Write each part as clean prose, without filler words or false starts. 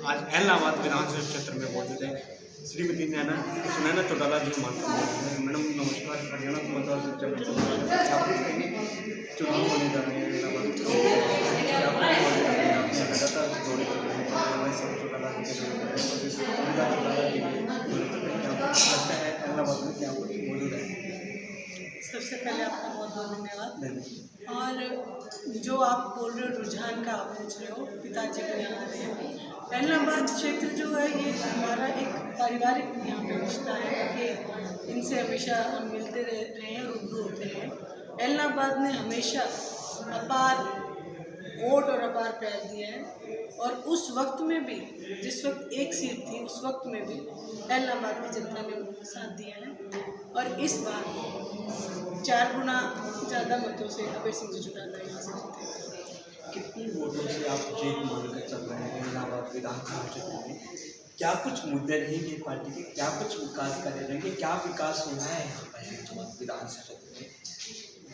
आज इलाहाबाद विधानसभा क्षेत्र में मौजूद है श्रीमती सुनैना चौटाला जी मानता हूँ। मैडम नमस्कार। हरियाणा को मतलब चुनाव होने जा रहे हैं इलाहाबाद लगातार दौरे चल रहे हैं चौटाला इलाहाबाद में क्या मौजूद है। सबसे पहले आपका बहुत बहुत धन्यवाद। और जो आप बोल रहे हो रुझान का आप पूछ रहे हो, पिताजी को यहाँ आ रहे हैं। इलाहाबाद क्षेत्र जो है ये हमारा एक पारिवारिक यहाँ पे रिश्ता है कि इनसे हमेशा हम मिलते रहे हैं, रूबरू होते हैं। इलाहाबाद ने हमेशा अपार वोट और अपार प्यार दिया है और उस वक्त में भी जिस वक्त एक सीट थी उस वक्त में भी इलाहाबाद की जनता ने उनको साथ दिया है। और इस बार 4 गुना ज़्यादा मतों से अभय सिंह जी चौटाला यहाँ से जीते। कितनी वोटों से आप जीत मानकर चल रहे हैं इलाहाबाद विधानसभा क्षेत्र में? क्या कुछ मुद्दे रहेंगे पार्टी के, क्या कुछ विकास कार्य रहेंगे, क्या विकास होना है यहाँ पर विधानसभा क्षेत्र में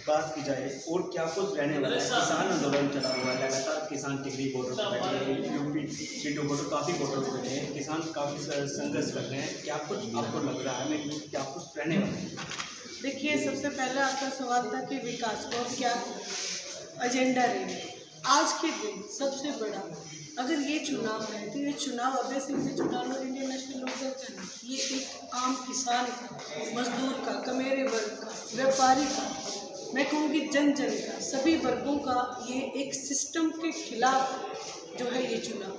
बात की जाए और क्या कुछ रहने वाला है? किसान आंदोलन चला हुआ है लगातार, किसान टिकरी बॉर्डर पर बैठे हैं, यूपी सीटों बॉर्डर काफ़ी बॉर्डर पर बैठे हैं, किसान काफ़ी संघर्ष कर रहे हैं। क्या कुछ आपको लग रहा है मैं क्या कुछ रहने वाला है? देखिए, सबसे पहला आपका सवाल था कि विकास को क्या एजेंडा रहेगा। आज के दिन सबसे बड़ा अगर ये चुनाव है तो ये चुनाव अभय सिंह जी चौटाला और इंडियन नेशनल लोकदल का नहीं, ये एक आम किसान का, मजदूर का, कमेरे वर्ग का, व्यापारी का, मैं कहूँगी जन जन का, सभी वर्गों का ये एक सिस्टम के खिलाफ जो है ये चुनाव।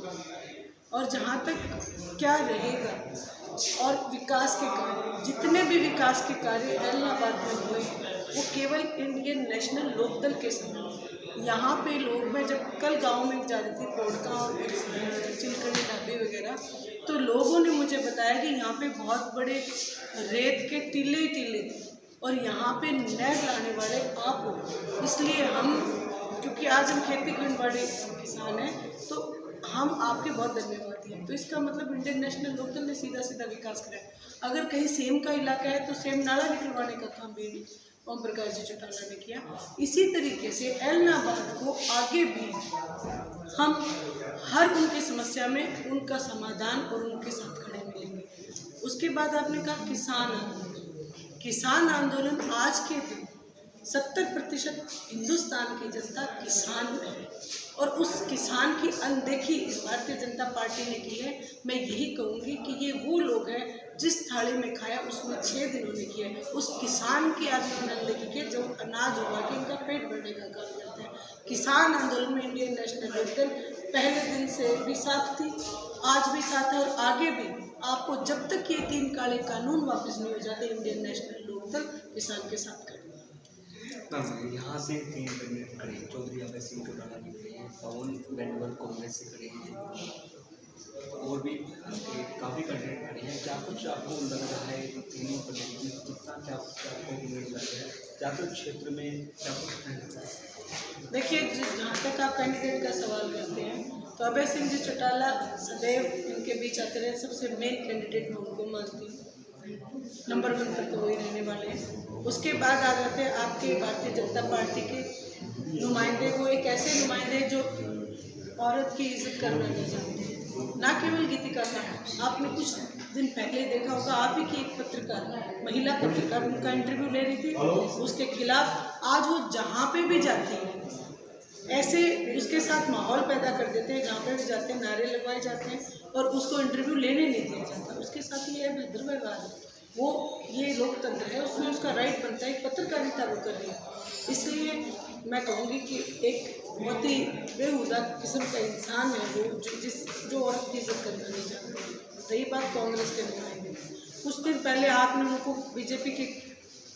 और जहाँ तक क्या रहेगा और विकास के कार्य, जितने भी विकास के कार्य इलाहाबाद में हुए वो केवल इंडियन नेशनल लोकदल के समय। यहाँ पे लोग, मैं जब कल गांव में जा रही थी पोड़का और चिलकंडी ढाबे वगैरह, तो लोगों ने मुझे बताया कि यहाँ पे बहुत बड़े रेत के टीले ही टीले थे और यहाँ पे नेट लाने वाले आप हो। इसलिए हम, क्योंकि आज हम खेती करने वाले किसान हैं, तो हम आपके बहुत धन्यवादी हैं। तो इसका मतलब इंडियन नेशनल लोकदल ने सीधा सीधा विकास कराया। अगर कहीं सेम का इलाका है तो सेम नाला निकलवाने का काम भी ओम प्रकाश जी चौटाला ने किया। इसी तरीके से इलाहाबाद को आगे भी हम हर उनकी समस्या में उनका समाधान और उनके साथ खड़े मिलेंगे। उसके बाद आपने कहा किसान आंदोलन आज के दिन 70% हिंदुस्तान की जनता किसान है और उस किसान की अनदेखी इस भारतीय जनता पार्टी ने की है। मैं यही कहूँगी कि ये वो लोग हैं जिस थाली में खाया उसमें 6 दिन उन्होंने किया है। उस किसान की आज उन्होंने अनदेखी की जो अनाज उगा के उनका पेट भरने का काम करते हैं। किसान आंदोलन में इंडियन नेशनल लोकदल पहले दिन से भी साथ थी, आज भी साथ है और आगे भी। आपको जब तक ये 3 काले कानून वापस नहीं हो जाते, इंडियन नेशनल लोकदल किसान के साथ करें। यहाँ से 3 कैंडिडेट खड़े हैं, चौधरी अभय सिंह चौटाला भी खड़े हैं, पवन बेंडवल कांग्रेस से खड़े हैं और भी काफ़ी कैंडिडेट खड़े हैं। क्या कुछ आपको लग रहा है तीनों कैंडिडेट में कितना क्या आपको उम्मीद लग रहा है? क्या कुछ क्षेत्र में क्या कुछ? देखिए, जहाँ तक आप कैंडिडेट का सवाल करते हैं तो अभय सिंह जी चौटाला सदैव इनके बीच आते रहे। सबसे मेन कैंडिडेट मैं उनको मानती हूँ, नंबर 1 तक तो वही रहने वाले हैं। उसके बाद आ जाते हैं आपके भारतीय जनता पार्टी के नुमाइंदे। वो एक ऐसे नुमाइंदे जो औरत की इज्जत करना नहीं चाहते, ना केवल गीतिका का। आपने कुछ दिन पहले देखा होगा, आप ही की एक पत्रकार, महिला पत्रकार, उनका इंटरव्यू ले रही थी, उसके खिलाफ आज वो जहाँ पे भी जाती है ऐसे उसके साथ माहौल पैदा कर देते हैं। जहाँ पे भी जाते हैं नारे लगवाए जाते हैं और उसको इंटरव्यू लेने नहीं दिया जाता। उसके साथ ये भद्र व्यवहार है। वो ये लोकतंत्र है, उसमें उसका राइट बनता है, एक पत्रकारिता वो कर रही है। इसलिए मैं कहूँगी कि एक बहुत ही बेहुदा किस्म का इंसान है वो, जो औरत की इज्जत करना नहीं चाहता। रही बात कांग्रेस के नुमाइंदे, कुछ दिन पहले आपने उनको बीजेपी के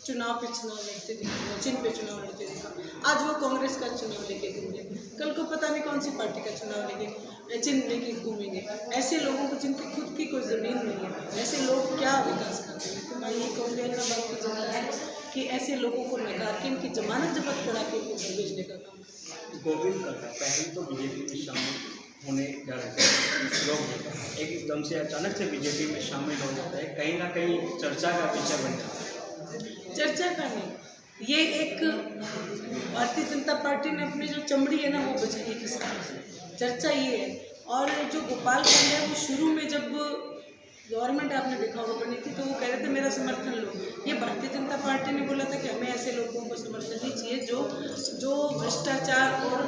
चुनाव पे चुनाव लड़ते देखा, चिन्ह पे चुनाव लड़ते देखा। आज वो कांग्रेस का चुनाव लेके घूमेंगे, कल को पता नहीं कौन सी पार्टी का चुनाव लेके चिन्ह लेके घूमेंगे। ऐसे लोगों को जिनकी खुद की कोई ज़मीन नहीं है, ऐसे लोग क्या विकास करते हैं? तो मैं ये कहूँगी इलाहाबाद की जनता से कि ऐसे लोगों को नकार के इनकी जमानत जब्त करा के उनको घर भेजने का काम। गोविंद करता पहले तो बीजेपी में शामिल होने जा रहे थे लोग, एकदम से अचानक से बीजेपी में शामिल हो जाता है, कहीं ना कहीं चर्चा का विषय बन जाता है। चर्चा का नहीं, ये एक भारतीय जनता पार्टी ने अपनी जो चमड़ी है ना वो बचाई है किसानों से। चर्चा ये है और जो गोपाल कांडा है वो शुरू में जब गवर्नमेंट आपने देखा होगा बनी थी तो वो कह रहे थे मेरा समर्थन लो। ये भारतीय जनता पार्टी ने बोला था कि हमें ऐसे लोगों को समर्थन नहीं चाहिए जो भ्रष्टाचार और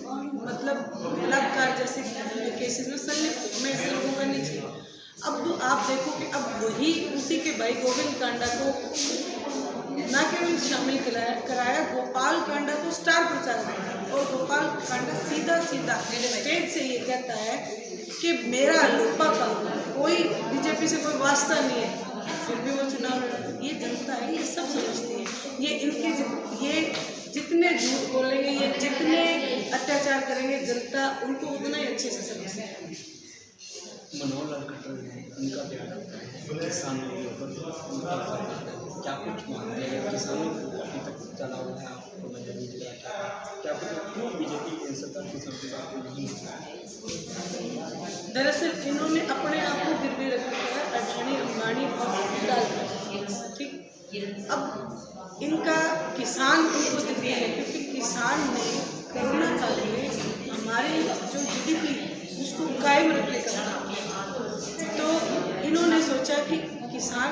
मतलब बलात्कार जैसे केसेस में संलिप्त, हमें ऐसे लोगों का नहीं चाहिए। अब आप देखो कि अब वही उसी के भाई गोविंद कांडा को न केवल शामिल कराया, गोपाल कांडा को स्टार प्रचारक बनाया। और गोपाल कांडा सीधा स्टेज से ये कहता है कि मेरा लोपा का कोई बीजेपी से कोई वास्ता नहीं है, फिर भी वो चुनाव लड़ा। ये जनता है, ये सब समझती है। ये जितने झूठ बोलेंगे, ये जितने अत्याचार करेंगे, जनता उनको उतना ही अच्छे से समझती है। मनोहर लाल खट्टर है, उनका क्या लगता है किसानों के ऊपर क्या कुछ मानते हैं? किसानों को अभी तक चला हुआ है, आपको नजर नहीं दिख रहा क्या कुछ क्यों बीजेपी की सरकार किसान के साथ नहीं है? दरअसल इन्होंने अपने आप को गिरवी रख रखा है अडानी, अंबानी और लाल। ठीक, अब इनका किसान उनको दिख रहा है क्योंकि किसान ने कोरोना काल में हमारी जो GDP उसको कायम रखने का काम किया। तो इन्होंने सोचा कि किसान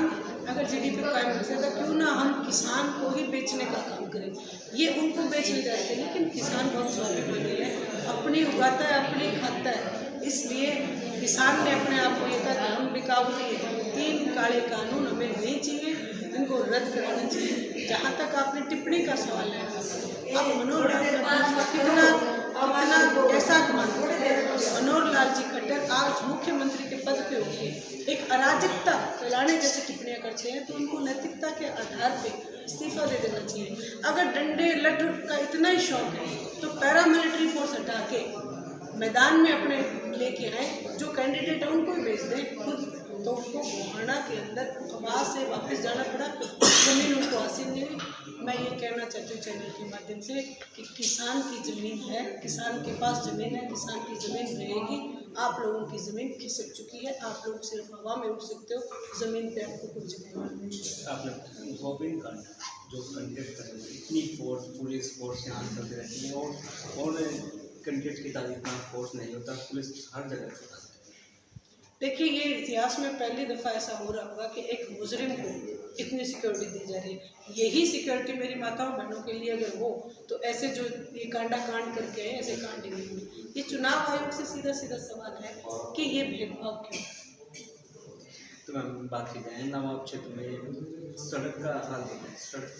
अगर GDP कायम रखेगा, क्यों ना हम किसान को ही बेचने का काम करें। ये उनको बेचने जाते हैं, लेकिन किसान बहुत स्वाभिमानी है, अपनी उगाता है, अपनी खाता है। इसलिए किसान ने अपने आप को ये कहा कि हम बिकाऊ नहीं है, 3 काले कानून हमें नहीं चाहिए, इनको रद्द कराना चाहिए। जहाँ तक आपने टिप्पणी का सवाल है, अब मनोहर लाल कितना कैसा मानते हैं? मनोहर लाल जी खट्टर आज मुख्यमंत्री के पद पे होकर एक अराजकता फैलाने जैसी टिप्पणियां करते हैं, तो उनको नैतिकता के आधार पे इस्तीफा दे देना चाहिए। अगर डंडे लठ का इतना ही शौक है तो पैरामिलिट्री फोर्स हटा के मैदान में अपने लेके आए, जो कैंडिडेट है उनको ही भेज दें खुद। तो उनको गोहाना के अंदर आवाज से वापस जाना पड़ा, जमीन उनको हासिल नहीं हुई। मैं ये कहना चाहती हूँ चैनल के माध्यम से कि किसान की ज़मीन है, किसान के पास ज़मीन है, किसान की ज़मीन रहेगी। आप लोगों की ज़मीन खिसक चुकी है, आप लोग सिर्फ हवा में उड़ सकते हो, ज़मीन पे आपको कुछ जमीन नहीं है। आपने गोविंद कांडा जो कंटेक्ट करेंगे, इतनी फोर्स पुलिस फोर्स यहाँ चलती रहती है और कैंडिडेट की तारीफ इतना फोर्स नहीं होता, पुलिस हर जगह होता है। देखिए, ये इतिहास में पहली दफ़ा ऐसा हो रहा होगा कि एक मुजरिम को इतनी सिक्योरिटी दी जा रही है। यही सिक्योरिटी मेरी माताओं बहनों के लिए अगर हो तो ऐसे जो ये कांड करके हैं, ऐसे कांड ही नहीं हुए। ये चुनाव आयोग से सीधा सवाल है कि ये भेदभाव क्यों? तो मैम बात की जाए नवाब क्षेत्र में सड़क का हाल है, सड़क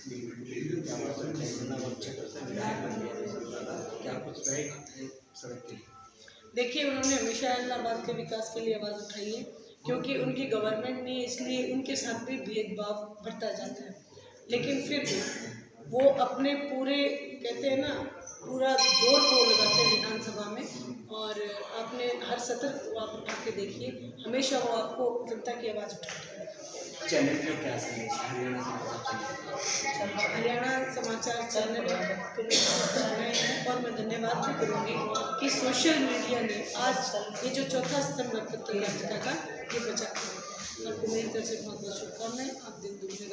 नवाब क्षेत्र से विधायक बन गया, क्या कुछ रहेगा सड़क के लिए? देखिए, उन्होंने हमेशा इलाहाबाद के विकास के लिए आवाज़ उठाई है, क्योंकि उनकी गवर्नमेंट नहीं है, इसलिए उनके साथ भी भेदभाव बढ़ता जाता है। लेकिन फिर भी वो अपने पूरे कहते हैं ना, पूरा जोर को लगाते हैं विधानसभा में, और आपने हर सत्र को आप उठा के देखिए, हमेशा वो आपको जनता की आवाज़ उठाते हैं। चैनल में क्या संदेश हरियाणा समाचार? हरियाणा समाचार चैनल को और मैं धन्यवाद भी करूँगी कि सोशल मीडिया ने आज ये जो चौथा स्तंभ है पत्रकारिता का, ये बचा के आपको मेरी तरफ से बहुत बहुत शुभकामनाएं। आप दिन दुनिया